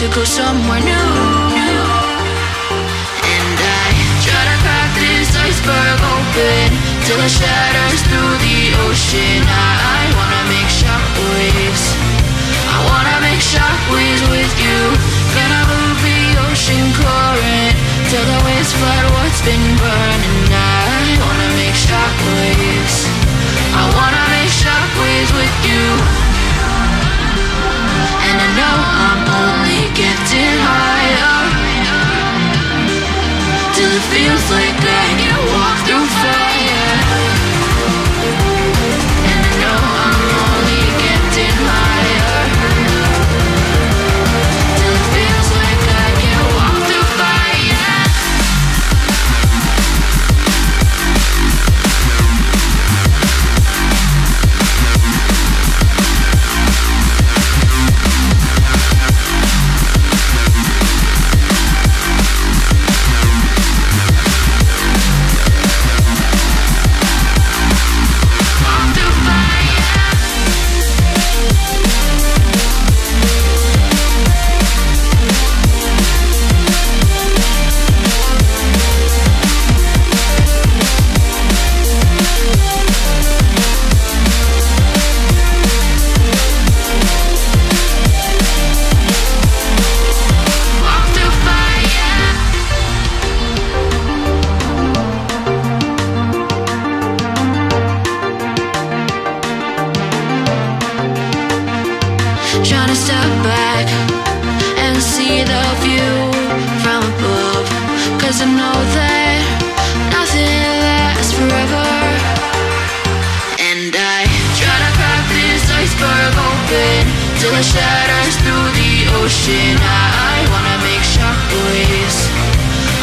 to go somewhere new. And I try to crack this iceberg open till it shatters through the ocean. I wanna make shockwaves. I wanna make shockwaves with you. Gonna move the ocean current till the waves flood what's been burning. I wanna make shockwaves. I wanna make shockwaves with you. And I know I'm only getting higher till it feels like I can walk through fire. And I know I'm only getting higher till it feels like I can walk through fire. Trying to step back and see the view from above, 'cause I know that nothing lasts forever. And I try to crack this iceberg open till it shatters through the ocean. I wanna make shockwaves.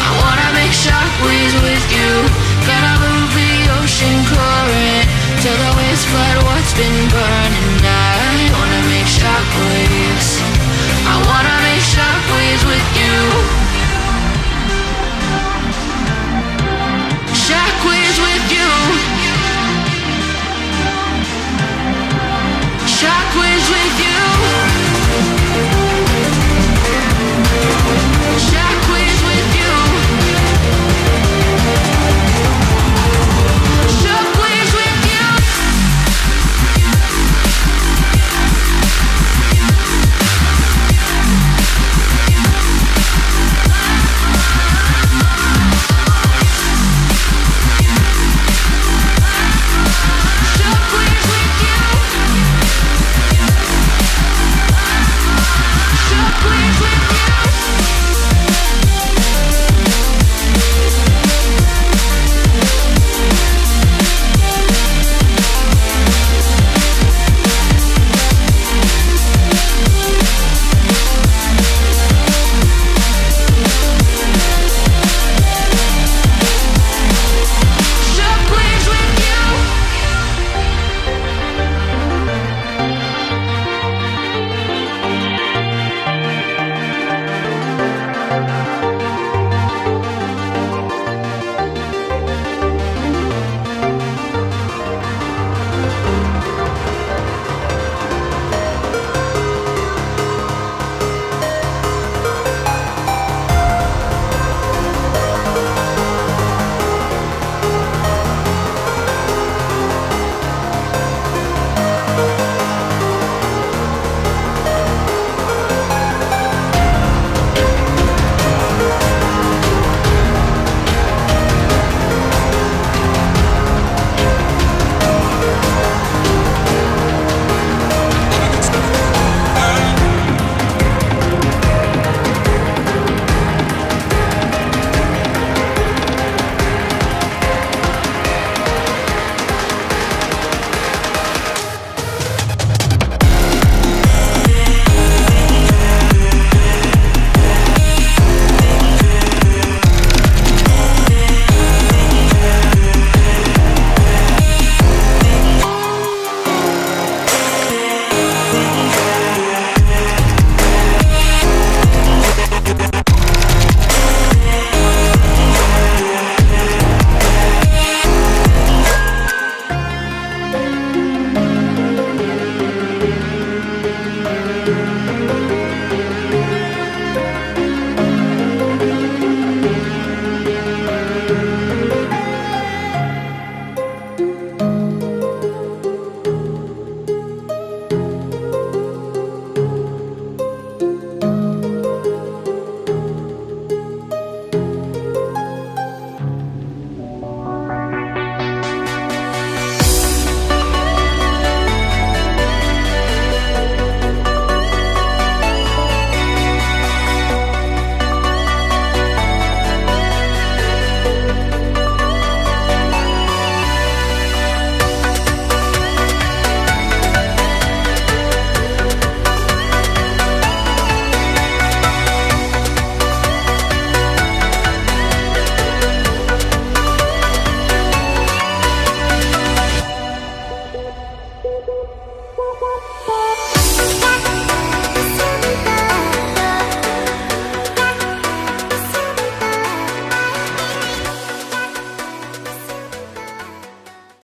I wanna make shockwaves with you. Gonna move the ocean current till the waves flood what's been burning. I wanna make shockwaves. I wanna